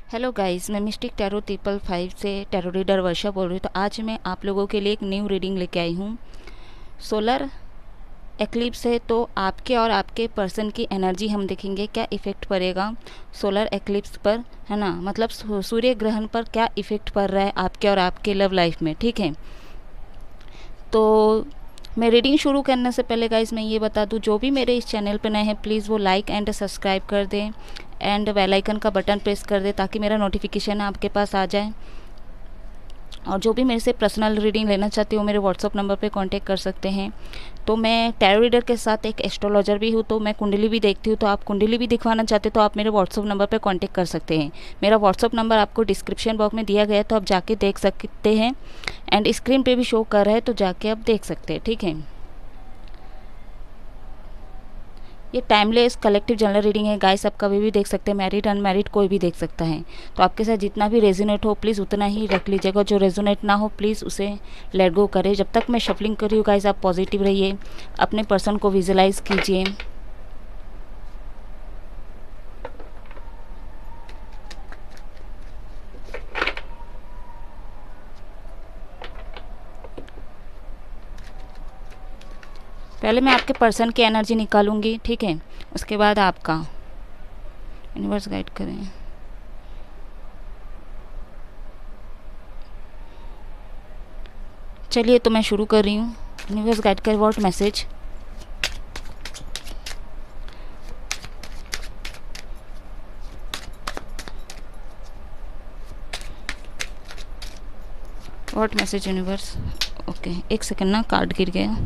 Hello guys, मैं mistake tarot triple five से tarot reader वर्षा बोल रही हूँ। तो आज मैं आप लोगों के लिए एक न्यू रीडिंग लेके आई हूँ। सोलर एक्लिप्स है, तो आपके और आपके पर्सन की एनर्जी हम देखेंगे क्या इफ़ेक्ट पड़ेगा सोलर एक्लिप्स पर, है ना। मतलब सूर्य ग्रहण पर क्या इफ़ेक्ट पड़ रहा है आपके और आपके लव लाइफ में, ठीक है। तो मैं रीडिंग शुरू करने से पहले गाइस मैं ये बता दूं, जो भी मेरे इस चैनल पर नए हैं प्लीज़ वो लाइक एंड सब्सक्राइब कर दें एंड बेल आइकन का बटन प्रेस कर दें ताकि मेरा नोटिफिकेशन आपके पास आ जाए। और जो भी मेरे से पर्सनल रीडिंग लेना चाहते हो मेरे व्हाट्सअप नंबर पे कांटेक्ट कर सकते हैं। तो मैं टैरो रीडर के साथ एक एस्ट्रोलॉजर भी हूँ, तो मैं कुंडली भी देखती हूँ। तो आप कुंडली भी दिखवाना चाहते तो आप मेरे व्हाट्सअप नंबर पे कांटेक्ट कर सकते हैं। मेरा व्हाट्सअप नंबर आपको डिस्क्रिप्शन बॉक्स में दिया गया है, तो आप जाके देख सकते हैं एंड स्क्रीन पे भी शो कर रहा है, तो जाके आप देख सकते हैं, ठीक है। ये टाइमलेस कलेक्टिव जनरल रीडिंग है गाइस, आप कभी भी देख सकते हैं, मैरिड अनमैरिड कोई भी देख सकता है। तो आपके साथ जितना भी रेजोनेट हो प्लीज़ उतना ही रख लीजिएगा, जो रेजोनेट ना हो प्लीज़ उसे लेट गो करें। जब तक मैं शफलिंग कर रही हूँ गाइस आप पॉजिटिव रहिए, अपने पर्सन को विजुलाइज कीजिए। पहले मैं आपके पर्सन की एनर्जी निकालूंगी, ठीक है, उसके बाद आपका। यूनिवर्स गाइड करें। चलिए तो मैं शुरू कर रही हूँ। यूनिवर्स गाइड कर what message. What message universe. Okay, एक सेकंड ना, कार्ड गिर गया।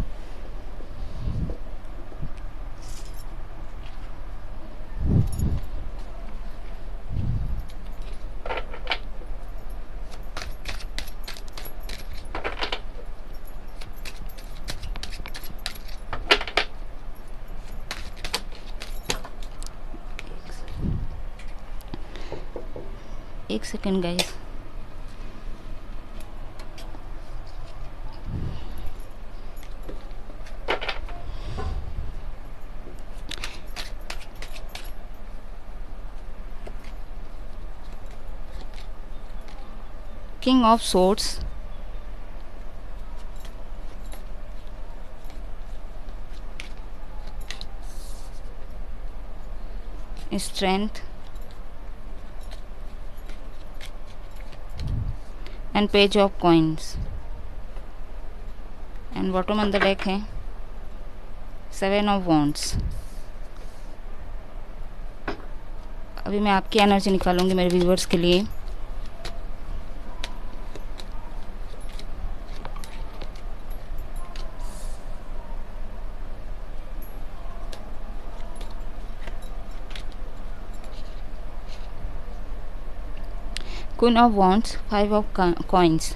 एक second guys. King of swords, strength and page of coins and bottom on the deck है सेवन ऑफ वॉन्ड्स। अभी मैं आपकी एनर्जी निकालूंगी मेरे व्यूअर्स के लिए। Queen of wands, five of coins,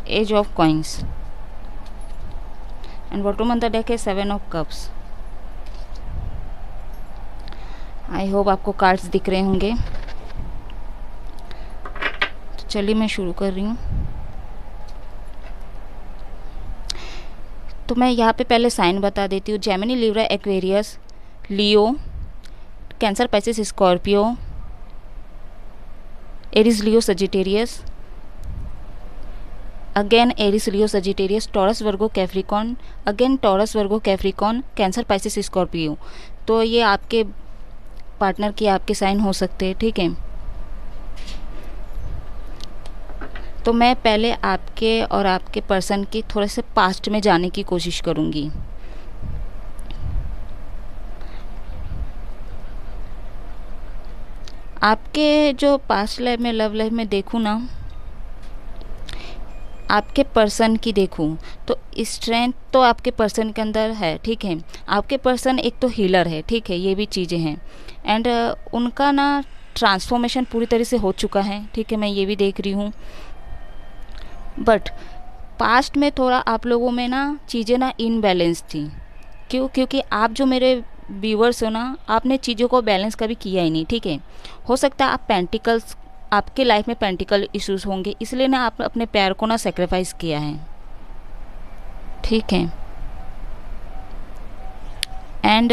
ace of coins and bottom on the deck है seven of cups. I hope आपको कार्ड्स दिख रहे होंगे। तो चलिए मैं शुरू कर रही हूँ। तो मैं यहाँ पे पहले साइन बता देती हूँ। जेमिनी, लिब्रा, एक्वेरियस, लियो, कैंसर, पाइसेस, स्कॉर्पियो, एरिस, लियो, सजिटेरियस, अगेन एरिस, लियो, सजिटेरियस, टॉरस, वर्गो, कैप्रिकॉन, अगेन टॉरस, वर्गो, कैप्रिकॉन, कैंसर, पाइसेस, स्कॉर्पियो। तो ये आपके पार्टनर की आपके साइन हो सकते हैं, ठीक है। तो मैं पहले आपके और आपके पर्सन की थोड़े से पास्ट में जाने की कोशिश करूँगी। आपके जो पास्ट लाइफ में, लव लाइफ में देखूँ ना, आपके पर्सन की देखूँ तो स्ट्रेंथ तो आपके पर्सन के अंदर है, ठीक है। आपके पर्सन एक तो हीलर है, ठीक है, ये भी चीज़ें हैं एंड उनका ना ट्रांसफॉर्मेशन पूरी तरह से हो चुका है, ठीक है, मैं ये भी देख रही हूँ। बट पास्ट में थोड़ा आप लोगों में ना चीज़ें ना इनबैलेंस थी। क्यों? क्योंकि आप जो मेरे व्यूवर्स हो ना, आपने चीज़ों को बैलेंस कभी किया ही नहीं, ठीक है। हो सकता है आप पेंटिकल्स, आपके लाइफ में पेंटिकल इश्यूज होंगे, इसलिए ना आप अपने प्यार को ना सेक्रीफाइस किया है, ठीक है। एंड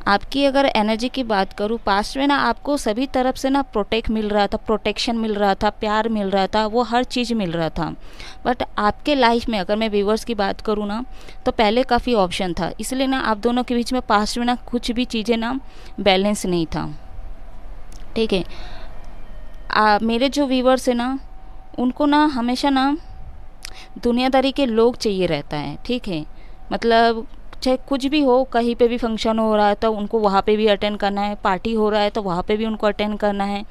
आपकी अगर एनर्जी की बात करूँ, पास्ट में ना आपको सभी तरफ से ना प्रोटेक्ट मिल रहा था, प्रोटेक्शन मिल रहा था, प्यार मिल रहा था, वो हर चीज़ मिल रहा था। बट आपके लाइफ में अगर मैं व्यूवर्स की बात करूँ ना, तो पहले काफ़ी ऑप्शन था, इसलिए ना आप दोनों के बीच में पास्ट में ना कुछ भी चीज़ें ना बैलेंस नहीं था। ठीक है, मेरे जो व्यूवर्स है ना, उनको ना हमेशा ना दुनियादारी के लोग चाहिए रहता है। ठीक है, मतलब चाहे कुछ भी हो, कहीं पे भी फंक्शन हो रहा है तो उनको वहाँ पे भी अटेंड करना है, पार्टी हो रहा है तो वहाँ पे भी उनको अटेंड करना है।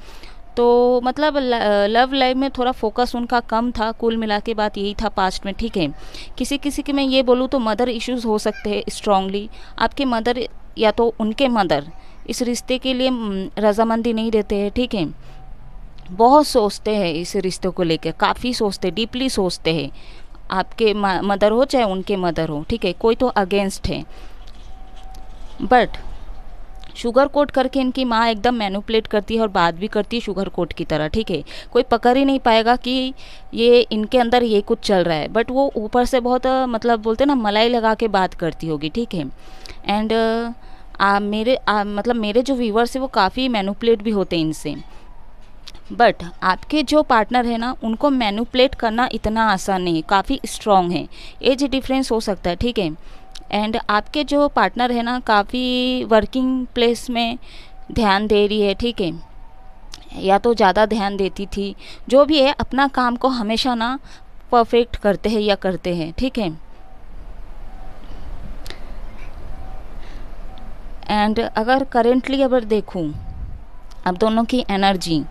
तो मतलब लव लाइफ में थोड़ा फोकस उनका कम था, कुल मिला के बात यही था पास्ट में। ठीक है, किसी किसी के मैं ये बोलूँ तो मदर इश्यूज़ हो सकते हैं स्ट्रांगली, आपके मदर या तो उनके मदर इस रिश्ते के लिए रजामंदी नहीं देते हैं। ठीक है, बहुत सोचते हैं इस रिश्ते को लेकर, काफ़ी सोचते, डीपली सोचते हैं, आपके मदर हो चाहे उनके मदर हो। ठीक है, कोई तो अगेंस्ट है, बट शुगर कोट करके इनकी माँ एकदम मैनिपुलेट करती है और बात भी करती है शुगर कोट की तरह। ठीक है, कोई पकड़ ही नहीं पाएगा कि ये इनके अंदर ये कुछ चल रहा है, बट वो ऊपर से बहुत मतलब बोलते हैं ना मलाई लगा के बात करती होगी। ठीक है, एंड मतलब मेरे जो व्यूवर्स है वो काफ़ी मैनिपुलेट भी होते हैं इनसे, बट आपके जो पार्टनर है ना, उनको मैनिपुलेट करना इतना आसान नहीं है, काफ़ी स्ट्रॉन्ग है, एज डिफरेंस हो सकता है। ठीक है, एंड आपके जो पार्टनर है ना, काफ़ी वर्किंग प्लेस में ध्यान दे रही है। ठीक है, या तो ज़्यादा ध्यान देती थी, जो भी है अपना काम को हमेशा ना परफेक्ट करते हैं या करते हैं। ठीक है, एंड अगर करेंटली अगर देखूं अब दोनों की एनर्जी,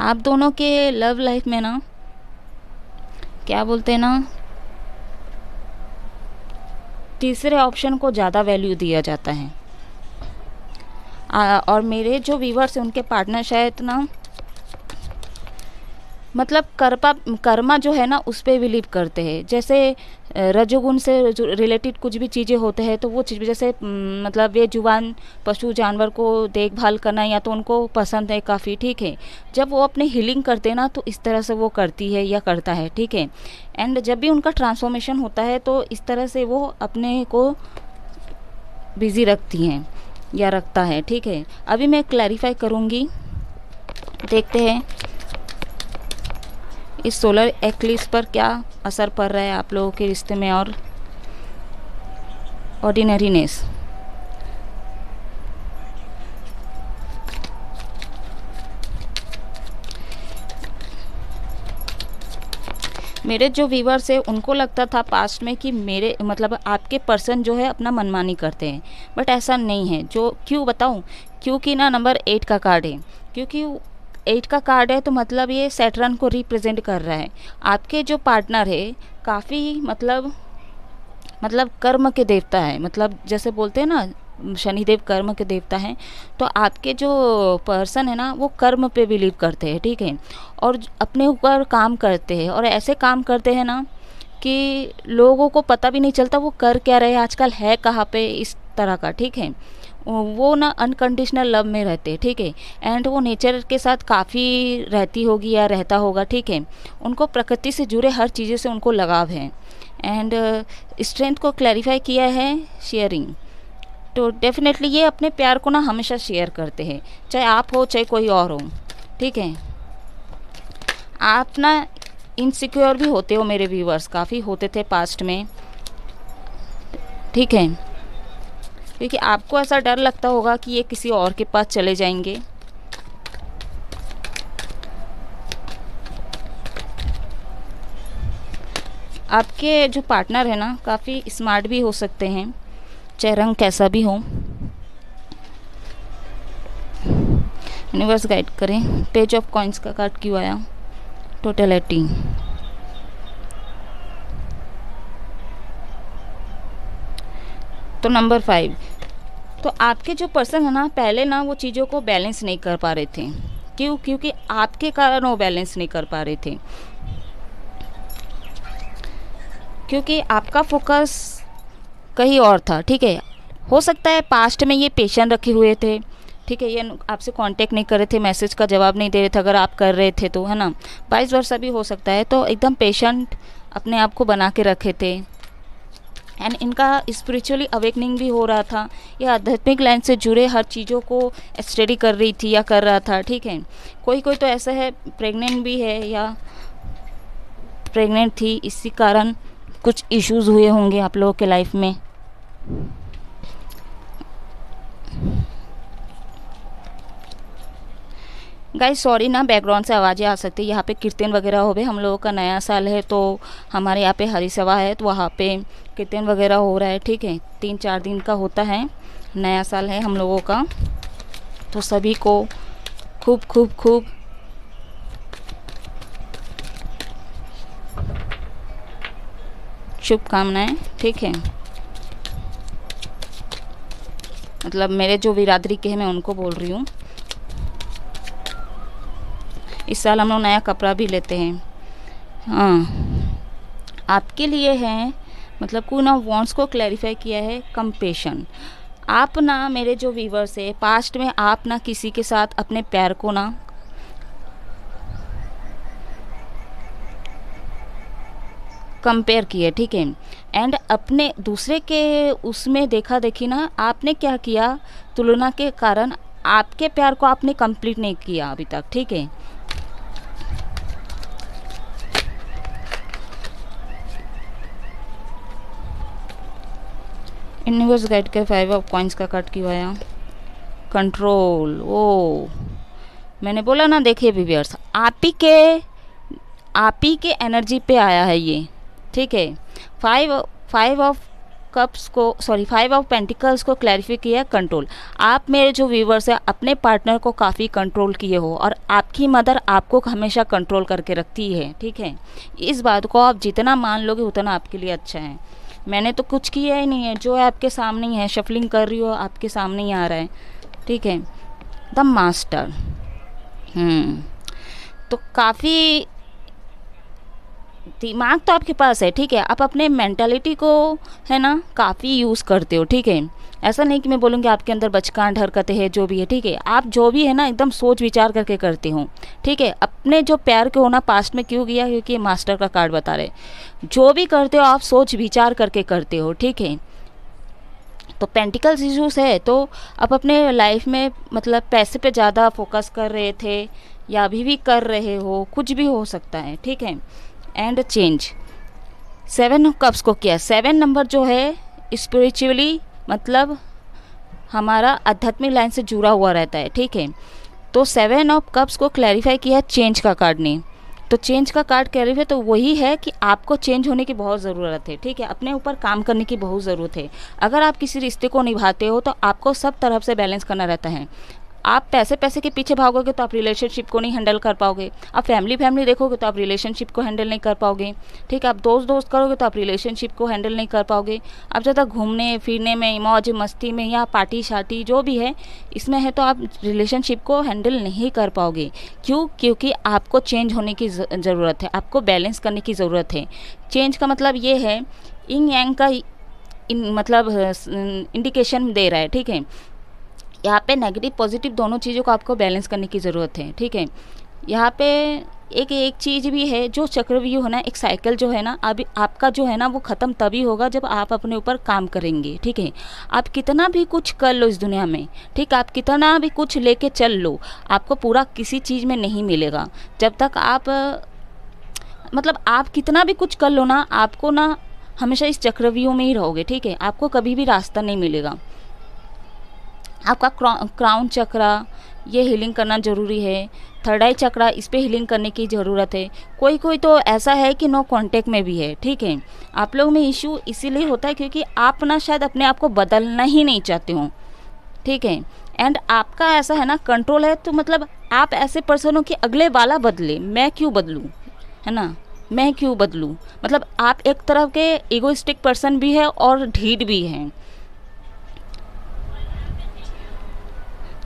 आप दोनों के लव लाइफ में ना क्या बोलते हैं ना, तीसरे ऑप्शन को ज़्यादा वैल्यू दिया जाता है। और मेरे जो व्यूवर्स हैं उनके पार्टनर शायद ना मतलब कर्मा जो है ना उस पर बिलीव करते हैं। जैसे रजोगुण से रिलेटेड कुछ भी चीज़ें होते हैं तो वो चीज़ जैसे मतलब ये जुबान पशु जानवर को देखभाल करना या तो उनको पसंद है काफ़ी। ठीक है, जब वो अपनी हीलिंग करते हैं ना तो इस तरह से वो करती है या करता है। ठीक है, एंड जब भी उनका ट्रांसफॉर्मेशन होता है तो इस तरह से वो अपने को बिज़ी रखती हैं या रखता है। ठीक है, अभी मैं क्लैरिफाई करूँगी, देखते हैं इस सोलर एक्लिप्स पर क्या असर पड़ रहा है आप लोगों के रिश्ते में और ऑर्डिनरीनेस। मेरे जो व्यूवर्स है उनको लगता था पास्ट में कि मेरे मतलब आपके पर्सन जो है अपना मनमानी करते हैं, बट ऐसा नहीं है। जो क्यों बताऊं, क्योंकि ना नंबर 8 का कार्ड है, क्योंकि 8 का कार्ड है तो मतलब ये सैटर्न को रिप्रेजेंट कर रहा है। आपके जो पार्टनर है काफ़ी मतलब कर्म के देवता है, मतलब जैसे बोलते हैं ना शनिदेव कर्म के देवता हैं, तो आपके जो पर्सन है ना वो कर्म पे बिलीव करते हैं। ठीक है, और अपने ऊपर काम करते हैं और ऐसे काम करते हैं ना कि लोगों को पता भी नहीं चलता वो कर क्या रहे हैं, आजकल है कहाँ पे, इस तरह का। ठीक है, वो ना अनकंडीशनल लव में रहते हैं। ठीक है, एंड वो नेचर के साथ काफ़ी रहती होगी या रहता होगा। ठीक है, उनको प्रकृति से जुड़े हर चीज़ों से उनको लगाव है। एंड स्ट्रेंथ को क्लैरिफाई किया है शेयरिंग, तो डेफिनेटली ये अपने प्यार को ना हमेशा शेयर करते हैं, चाहे आप हो चाहे कोई और हो। ठीक है, आप ना इनसिक्योर भी होते हो, मेरे व्यूवर्स काफ़ी होते थे पास्ट में। ठीक है, क्योंकि आपको ऐसा डर लगता होगा कि ये किसी और के पास चले जाएंगे। आपके जो पार्टनर है ना काफ़ी स्मार्ट भी हो सकते हैं, चाहे रंग कैसा भी हो। यूनिवर्स गाइड करें, पेज ऑफ कॉइंस का कार्ड क्यों आया, टोटलिटी। तो नंबर 5, तो आपके जो पर्सन है ना पहले ना वो चीज़ों को बैलेंस नहीं कर पा रहे थे। क्यों? क्योंकि आपके कारण वो बैलेंस नहीं कर पा रहे थे, क्योंकि आपका फोकस कहीं और था। ठीक है, हो सकता है पास्ट में ये पेशेंट रखे हुए थे। ठीक है, ये आपसे कांटेक्ट नहीं कर रहे थे, मैसेज का जवाब नहीं दे रहे थे, अगर आप कर रहे थे तो, है ना, 22 वर्ष भी हो सकता है। तो एकदम पेशेंट अपने आप को बना के रखे थे। एंड इनका स्पिरिचुअली अवेकनिंग भी हो रहा था, ये आध्यात्मिक लाइन से जुड़े हर चीज़ों को स्टडी कर रही थी या कर रहा था, ठीक है। कोई कोई तो ऐसा है प्रेग्नेंट भी है या प्रेग्नेंट थी, इसी कारण कुछ इश्यूज हुए होंगे आप लोगों के लाइफ में। गाइस सॉरी ना, बैकग्राउंड से आवाज़ें आ सकती है, यहाँ पे कीर्तन वगैरह हो गए, हम लोगों का नया साल है तो हमारे यहाँ पे हरी सभा है, तो वहाँ पे कीर्तन वगैरह हो रहा है, ठीक है। 3-4 दिन का होता है, नया साल है हम लोगों का, तो सभी को खूब खूब खूब शुभकामनाएं, ठीक है। मतलब मेरे जो बिरादरी के हैं मैं उनको बोल रही हूँ। इस साल हम लोग नया कपड़ा भी लेते हैं। हाँ, आपके लिए है, मतलब को ना वॉन्ट्स को क्लैरिफाई किया है कंपेशन। आप ना मेरे जो व्यूवर्स है, पास्ट में आप ना किसी के साथ अपने प्यार को ना कंपेयर किए, ठीक है। एंड अपने दूसरे के उसमें देखा देखी ना आपने क्या किया, तुलना के कारण आपके प्यार को आपने कंप्लीट नहीं किया अभी तक, ठीक है। यूनिवर्स गाइड के 5 ऑफ कॉइंस का कट क्यों आया, कंट्रोल। ओ मैंने बोला ना, देखिए व्यूअर्स, आप ही के एनर्जी पे आया है ये, ठीक है। 5 ऑफ कप्स को, सॉरी 5 ऑफ पेंटिकल्स को क्लैरिफाई किया कंट्रोल। आप मेरे जो व्यूवर्स हैं अपने पार्टनर को काफ़ी कंट्रोल किए हो, और आपकी मदर आपको हमेशा कंट्रोल करके रखती है, ठीक है। इस बात को आप जितना मान लोगे उतना आपके लिए अच्छा है। मैंने तो कुछ किया ही नहीं है, जो है आपके सामने ही है, शफलिंग कर रही हो आपके सामने ही आ रहा है, ठीक है। द मास्टर, तो काफ़ी दिमाग तो आपके पास है, ठीक है। आप अपने मेंटालिटी को है ना काफ़ी यूज़ करते हो, ठीक है। ऐसा नहीं कि मैं बोलूँगी आपके अंदर बचकान हरकतें है जो भी है, ठीक है। आप जो भी है ना एकदम सोच विचार करके करते हो, ठीक है। अपने जो प्यार के होना पास्ट में क्यों गया, क्योंकि मास्टर का कार्ड बता रहे, जो भी करते हो आप सोच विचार करके करते हो, ठीक है। तो पेंटिकल्स इश्यूज है, तो आप अपने लाइफ में मतलब पैसे पे ज़्यादा फोकस कर रहे थे या अभी भी कर रहे हो, कुछ भी हो सकता है, ठीक है। एंड चेंज 7 कप्स को किया, 7 नंबर जो है स्पिरिचुअली मतलब हमारा आध्यात्मिक लाइन से जुड़ा हुआ रहता है, ठीक है। तो 7 ऑफ कप्स को क्लैरिफाई किया चेंज का कार्ड ने, तो चेंज का कार्ड क्लैरिफाई तो वही है कि आपको चेंज होने की बहुत ज़रूरत है, ठीक है। अपने ऊपर काम करने की बहुत ज़रूरत है। अगर आप किसी रिश्ते को निभाते हो तो आपको सब तरफ से बैलेंस करना रहता है। आप पैसे के पीछे भागोगे तो आप रिलेशनशिप को नहीं हैंडल कर पाओगे। आप फैमिली देखोगे तो आप रिलेशनशिप को हैंडल नहीं कर पाओगे, ठीक है। आप दोस्त करोगे तो आप रिलेशनशिप को हैंडल नहीं कर पाओगे। आप ज़्यादा घूमने फिरने में, मौज मस्ती में या पार्टी शार्टी जो भी है इसमें है तो आप रिलेशनशिप को हैंडल नहीं कर पाओगे। क्यों? क्योंकि आपको चेंज होने की ज़रूरत है, आपको बैलेंस करने की ज़रूरत है। चेंज का मतलब ये है, इंग यांग का मतलब इंडिकेशन दे रहा है, ठीक है। यहाँ पे नेगेटिव पॉजिटिव दोनों चीज़ों को आपको बैलेंस करने की ज़रूरत है, ठीक है। यहाँ पे एक चीज़ भी है, जो चक्रव्यूह है ना, एक साइकिल जो है ना, अभी आपका जो है ना वो ख़त्म तभी होगा जब आप अपने ऊपर काम करेंगे, ठीक है। आप कितना भी कुछ कर लो इस दुनिया में, ठीक, आप कितना भी कुछ लेके चल लो, आपको पूरा किसी चीज़ में नहीं मिलेगा जब तक आप मतलब आप कितना भी कुछ कर लो ना, आपको ना हमेशा इस चक्रव्यूह में ही रहोगे, ठीक है। आपको कभी भी रास्ता नहीं मिलेगा। आपका क्राउन चक्रा ये हीलिंग करना ज़रूरी है। थर्ड आई चक्रा, इस पे हीलिंग करने की ज़रूरत है। कोई तो ऐसा है कि नो कांटेक्ट में भी है, ठीक है। आप लोगों में इशू इसीलिए होता है क्योंकि आप ना शायद अपने आप को बदलना ही नहीं चाहते हो, ठीक है। एंड आपका ऐसा है ना कंट्रोल है, तो मतलब आप ऐसे पर्सन हो कि अगले वाला बदले, मैं क्यों बदलूँ, है ना, मैं क्यों बदलूँ। मतलब आप एक तरफ के ईगोइस्टिक पर्सन भी है और ढीठ भी हैं।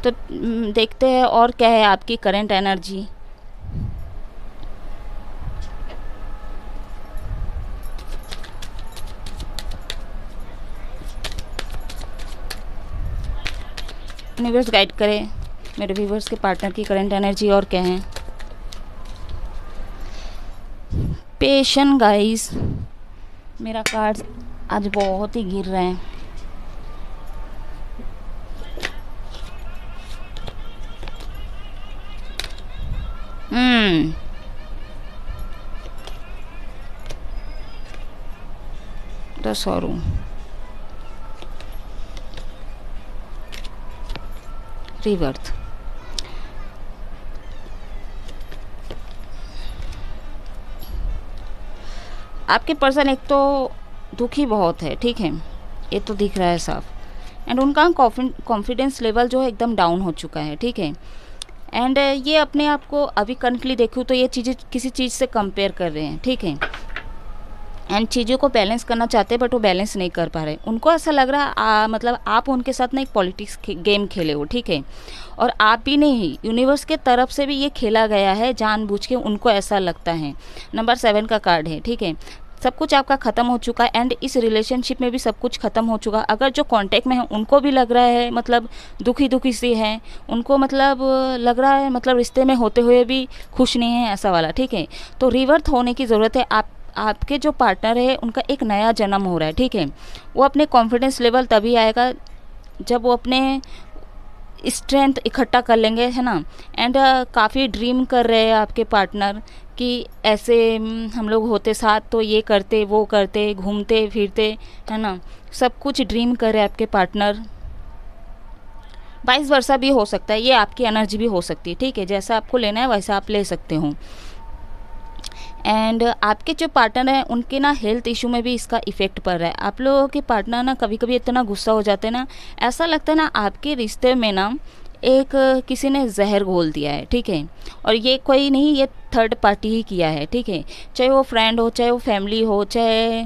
तो देखते हैं और क्या है आपकी करंट एनर्जी। यूनिवर्स गाइड करे मेरे व्यूवर्स के पार्टनर की करंट एनर्जी और क्या है। पेशेंस गाइस, मेरा कार्ड आज बहुत ही गिर रहे हैं। हम्म। दशहरु रिवर्थ। आपके पर्सन एक तो दुखी बहुत है, ठीक है, ये तो दिख रहा है साफ। एंड उनका कॉन्फिडेंस लेवल जो है एकदम डाउन हो चुका है, ठीक है। एंड ये अपने आप को अभी करंटली देखूँ तो ये चीज़ें किसी चीज़ से कंपेयर कर रहे हैं, ठीक है। एंड चीज़ों को बैलेंस करना चाहते हैं बट वो बैलेंस नहीं कर पा रहे। उनको ऐसा लग रहा है मतलब आप उनके साथ ना एक पॉलिटिक्स गेम खेले हो, ठीक है। और आप भी नहीं, यूनिवर्स के तरफ से भी ये खेला गया है जानबूझ के, उनको ऐसा लगता है। नंबर 7 का कार्ड है, ठीक है। सब कुछ आपका ख़त्म हो चुका है एंड इस रिलेशनशिप में भी सब कुछ ख़त्म हो चुका। अगर जो कांटेक्ट में है उनको भी लग रहा है मतलब दुखी दुखी सी है, उनको मतलब लग रहा है मतलब रिश्ते में होते हुए भी खुश नहीं है, ऐसा वाला, ठीक है। तो रिवर्थ होने की ज़रूरत है। आपके जो पार्टनर है उनका एक नया जन्म हो रहा है, ठीक है। वो अपने कॉन्फिडेंस लेवल तभी आएगा जब वो अपने स्ट्रेंथ इकट्ठा कर लेंगे, है ना। एंड काफ़ी ड्रीम कर रहे हैं आपके पार्टनर कि ऐसे हम लोग होते साथ तो ये करते वो करते, घूमते फिरते, है ना। सब कुछ ड्रीम कर रहे हैं आपके पार्टनर। 22 वर्षा भी हो सकता है, ये आपकी एनर्जी भी हो सकती है, ठीक है। जैसा आपको लेना है वैसा आप ले सकते हो। एंड आपके जो पार्टनर हैं उनके ना हेल्थ इशू में भी इसका इफ़ेक्ट पड़ रहा है। आप लोगों के पार्टनर ना कभी कभी इतना गुस्सा हो जाते हैं ना, ऐसा लगता है ना आपके रिश्ते में ना एक किसी ने जहर घोल दिया है, ठीक है। और ये कोई नहीं, ये थर्ड पार्टी ही किया है, ठीक है। चाहे वो फ्रेंड हो, चाहे वो फैमिली हो, चाहे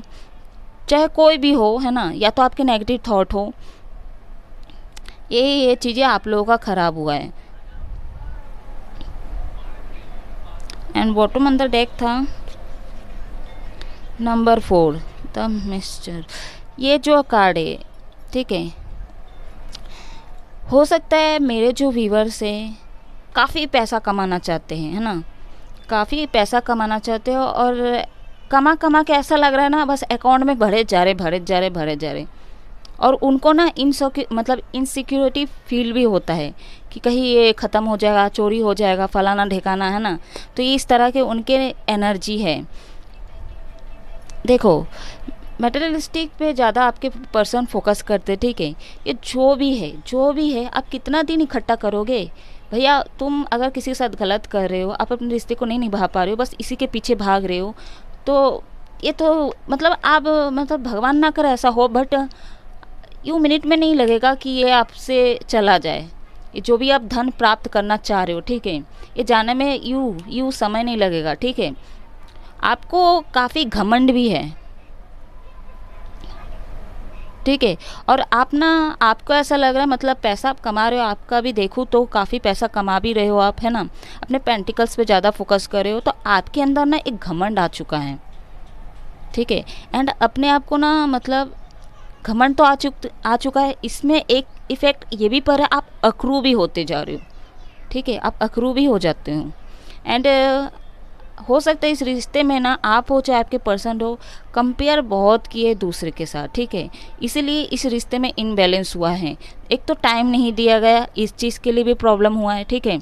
चाहे कोई भी हो, है ना, या तो आपके नेगेटिव थॉट हो, ये चीज़ें आप लोगों का ख़राब हुआ है। एंड बॉटम अंदर डेक था नंबर 4 द मिस्टर। ये जो कार्ड है, ठीक है, हो सकता है मेरे जो व्यूवर्स हैं काफ़ी पैसा कमाना चाहते हैं, है ना, काफ़ी पैसा कमाना चाहते हो और कमा कमा के ऐसा लग रहा है ना बस अकाउंट में भरे जा रहे भरे जा रहे भरे जा रहे। और उनको ना मतलब इनसिक्योरिटी फील भी होता है कि कहीं ये ख़त्म हो जाएगा, चोरी हो जाएगा, फलाना ढेकाना, है ना। तो ये इस तरह के उनके एनर्जी है। देखो, मटेरियलिस्टिक पे ज़्यादा आपके पर्सन फोकस करते, ठीक है। ये जो भी है आप कितना दिन इकट्ठा करोगे भैया। तुम अगर किसी के साथ गलत कर रहे हो, आप अपने रिश्ते को नहीं निभा पा रहे हो, बस इसी के पीछे भाग रहे हो, तो ये तो मतलब आप मतलब भगवान ना करे ऐसा हो, बट यूँ मिनट में नहीं लगेगा कि ये आपसे चला जाए। ये जो भी आप धन प्राप्त करना चाह रहे हो, ठीक है, ये जाने में यूँ समय नहीं लगेगा, ठीक है। आपको काफ़ी घमंड भी है, ठीक है। और आप ना, आपको ऐसा लग रहा है मतलब पैसा आप कमा रहे हो, आपका भी देखूँ तो काफ़ी पैसा कमा भी रहे हो आप, है ना। अपने पेंटिकल्स पे ज़्यादा फोकस कर रहे हो, तो आपके अंदर ना एक घमंड आ चुका है, ठीक है। एंड अपने आप को ना मतलब घमंड तो आ चुका है। इसमें एक इफ़ेक्ट ये भी पड़ रहा है, आप अकरू भी होते जा रहे हो, ठीक है, आप अकरू भी हो जाते हो। एंड हो सकता है इस रिश्ते में ना आप हो चाहे आपके पर्सन हो, कंपेयर बहुत किए दूसरे के साथ, ठीक है। इसीलिए इस रिश्ते में इनबैलेंस हुआ है। एक तो टाइम नहीं दिया गया, इस चीज़ के लिए भी प्रॉब्लम हुआ है, ठीक है।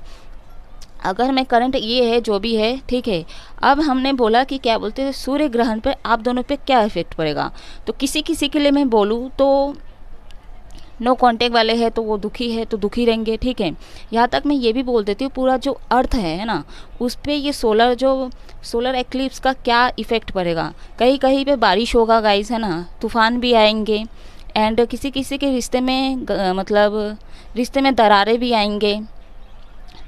अगर मैं करंट ये है जो भी है, ठीक है। अब हमने बोला कि क्या बोलते हैं सूर्य ग्रहण पर आप दोनों पे क्या इफेक्ट पड़ेगा। तो किसी किसी के लिए मैं बोलूँ तो नो कांटेक्ट वाले हैं तो वो दुखी है तो दुखी रहेंगे, ठीक है। यहाँ तक मैं ये भी बोल देती हूँ पूरा जो अर्थ है ना, उस पर ये सोलर एक्लिप्स का क्या इफ़ेक्ट पड़ेगा। कहीं कहीं पे बारिश होगा गाइस, है ना, तूफान भी आएंगे। एंड किसी किसी के रिश्ते में मतलब रिश्ते में दरारें भी आएंगे।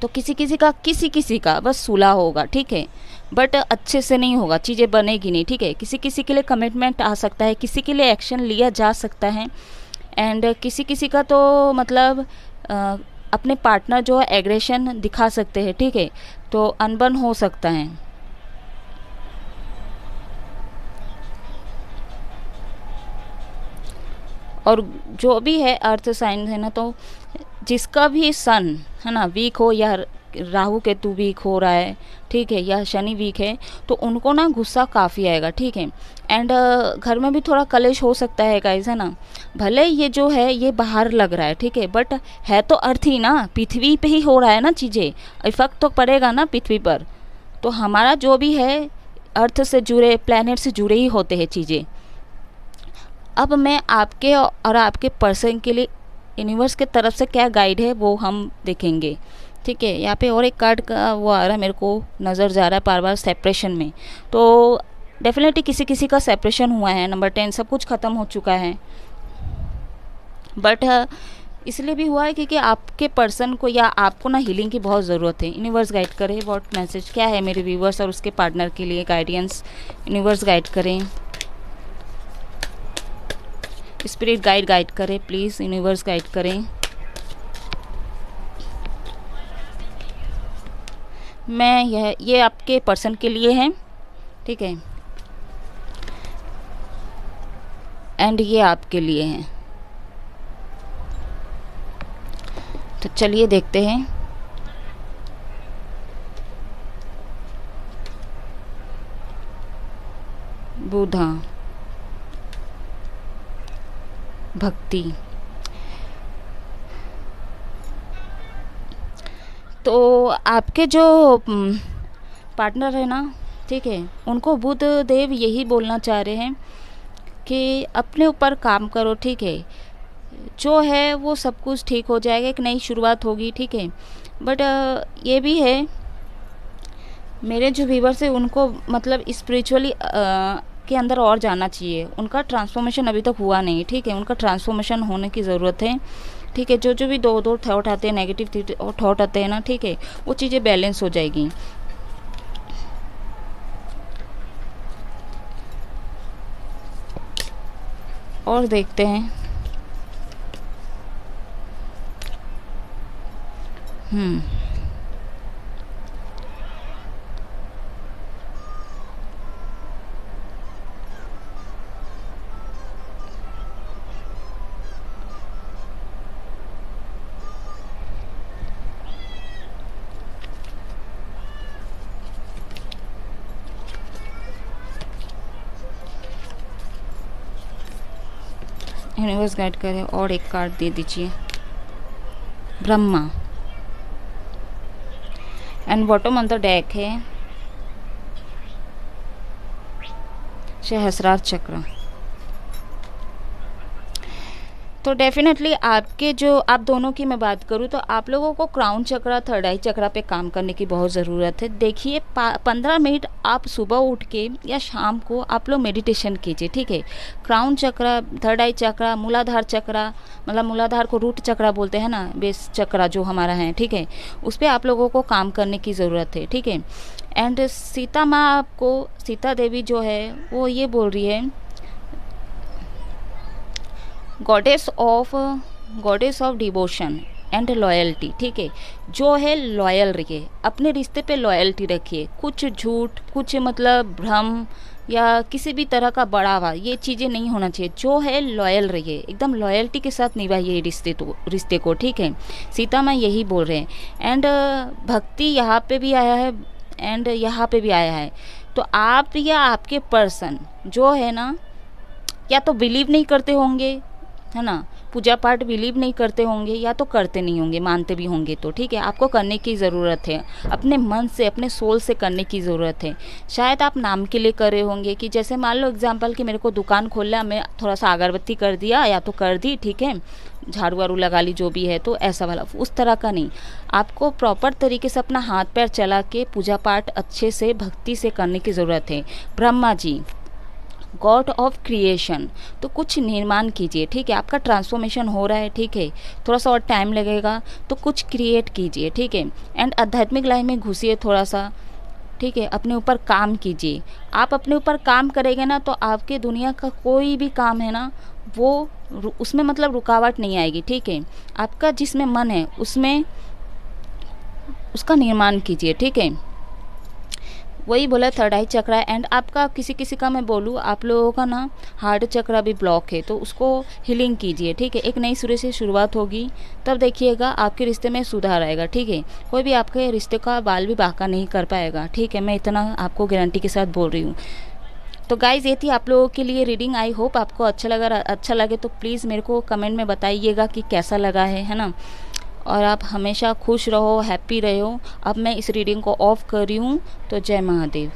तो किसी किसी का बस सुलह होगा, ठीक है, बट अच्छे से नहीं होगा, चीज़ें बनेगी नहीं, ठीक है। किसी किसी के लिए कमिटमेंट आ सकता है, किसी के लिए एक्शन लिया जा सकता है। एंड किसी किसी का तो मतलब अपने पार्टनर जो है एग्रेशन दिखा सकते हैं, ठीक है, तो अनबन हो सकता है। और जो भी है अर्थ साइन है ना, तो जिसका भी सन है ना वीक हो या राहु केतु वीक हो रहा है, ठीक है, या शनि वीक है, तो उनको ना गुस्सा काफ़ी आएगा, ठीक है। एंड घर में भी थोड़ा कलेश हो सकता है गाइस, है ना। भले ये जो है ये बाहर लग रहा है, ठीक है, बट है तो अर्थ ही ना, पृथ्वी पे ही हो रहा है ना चीज़ें, इफेक्ट तो पड़ेगा ना पृथ्वी पर। तो हमारा जो भी है अर्थ से जुड़े, प्लैनेट से जुड़े ही होते हैं चीज़ें। अब मैं आपके और आपके पर्सन के लिए यूनिवर्स के तरफ से क्या गाइड है वो हम देखेंगे, ठीक है। यहाँ पे और एक कार्ड का वो आ रहा है, मेरे को नज़र जा रहा है बार बार, सेपरेशन में। तो डेफिनेटली किसी किसी का सेपरेशन हुआ है, नंबर 10 सब कुछ ख़त्म हो चुका है, बट इसलिए भी हुआ है क्योंकि आपके पर्सन को या आपको ना हीलिंग की बहुत ज़रूरत है। यूनिवर्स गाइड करें, व्हाट मैसेज क्या है मेरे व्यूवर्स और उसके पार्टनर के लिए, गाइडेंस यूनिवर्स गाइड करें, स्पिरिट गाइड करें प्लीज़, यूनिवर्स गाइड करें। मैं ये आपके पर्सन के लिए है, ठीक है, एंड ये आपके लिए है। तो चलिए देखते हैं। बुधा, भक्ति। तो आपके जो पार्टनर है ना, ठीक है, उनको बुध देव यही बोलना चाह रहे हैं कि अपने ऊपर काम करो, ठीक है, जो है वो सब कुछ ठीक हो जाएगा, एक नई शुरुआत होगी, ठीक है। बट ये भी है, मेरे जो व्यूअर्स है उनको मतलब स्पिरिचुअली के अंदर और जाना चाहिए, उनका ट्रांसफॉर्मेशन अभी तक हुआ नहीं, ठीक है, उनका ट्रांसफॉर्मेशन होने की ज़रूरत है, ठीक है। जो भी दो थॉट आते हैं, नेगेटिव थॉट आते हैं ना, ठीक है, वो चीज़ें बैलेंस हो जाएगी। और देखते हैं। यूनिवर्स गाइड करे और एक कार्ड दे दीजिए, Brahma. And bottom on the deck है सहस्रार चक्र। तो डेफिनेटली आपके जो, आप दोनों की मैं बात करूँ तो आप लोगों को क्राउन चक्रा, थर्ड आई चक्रा पे काम करने की बहुत ज़रूरत है। देखिए 15 मिनट आप सुबह उठ के या शाम को आप लोग मेडिटेशन कीजिए, ठीक है। क्राउन चक्रा, थर्ड आई चक्रा, मूलाधार चक्रा, मतलब मूलाधार को रूट चक्रा बोलते हैं ना, बेस चक्रा जो हमारा है, ठीक है, उस पर आप लोगों को काम करने की ज़रूरत है, ठीक है। एंड सीता माँ आपको, सीता देवी जो है वो ये बोल रही है, goddess of devotion and loyalty, ठीक है, जो है लॉयल रहिए, अपने रिश्ते पे लॉयल्टी रखिए, कुछ झूठ, कुछ मतलब भ्रम या किसी भी तरह का बढ़ावा, ये चीज़ें नहीं होना चाहिए, जो है लॉयल रहिए, एकदम लॉयल्टी के साथ निभाइए रिश्ते को, ठीक है। सीता माँ यही बोल रहे हैं। एंड भक्ति यहाँ पे भी आया है एंड यहाँ पे भी आया है। तो आप या आपके पर्सन जो है ना, या तो बिलीव नहीं करते होंगे, है ना, पूजा पाठ बिलीव नहीं करते होंगे, या तो करते नहीं होंगे, मानते भी होंगे, तो ठीक है, आपको करने की ज़रूरत है, अपने मन से, अपने सोल से करने की ज़रूरत है। शायद आप नाम के लिए कर रहे होंगे कि जैसे मान लो एग्जांपल कि मेरे को दुकान खोलना, मैं थोड़ा सा अगरबत्ती कर दिया या तो कर दी, ठीक है, झाड़ू वाड़ू लगा ली, जो भी है, तो ऐसा वाला, उस तरह का नहीं। आपको प्रॉपर तरीके से अपना हाथ पैर चला के पूजा पाठ अच्छे से भक्ति से करने की ज़रूरत है। Brahma ji, God of creation, तो कुछ निर्माण कीजिए, ठीक है, आपका ट्रांसफॉर्मेशन हो रहा है, ठीक है, थोड़ा सा और टाइम लगेगा, तो कुछ क्रिएट कीजिए, ठीक है। एंड आध्यात्मिक लाइन में घुसिए थोड़ा सा, ठीक है, अपने ऊपर काम कीजिए। आप अपने ऊपर काम करेंगे ना, तो आपके दुनिया का कोई भी काम है ना, वो उसमें मतलब रुकावट नहीं आएगी, ठीक है। आपका जिसमें मन है उसमें उसका निर्माण कीजिए, ठीक है। वही बोला थर्ड आई चक्रा है। एंड आपका किसी किसी का मैं बोलूँ, आप लोगों का ना हार्ट चक्रा भी ब्लॉक है, तो उसको हीलिंग कीजिए, ठीक है। एक नई सूर्य से शुरुआत होगी, तब देखिएगा आपके रिश्ते में सुधार आएगा, ठीक है। कोई भी आपके रिश्ते का बाल भी बांका नहीं कर पाएगा, ठीक है। मैं इतना आपको गारंटी के साथ बोल रही हूँ। तो गाइज़ ये थी आप लोगों के लिए रीडिंग। आई होप आपको अच्छा लगे तो प्लीज़ मेरे को कमेंट में बताइएगा कि कैसा लगा है ना। और आप हमेशा खुश रहो, हैप्पी रहो। अब मैं इस रीडिंग को ऑफ कर रही हूँ। तो जय महादेव।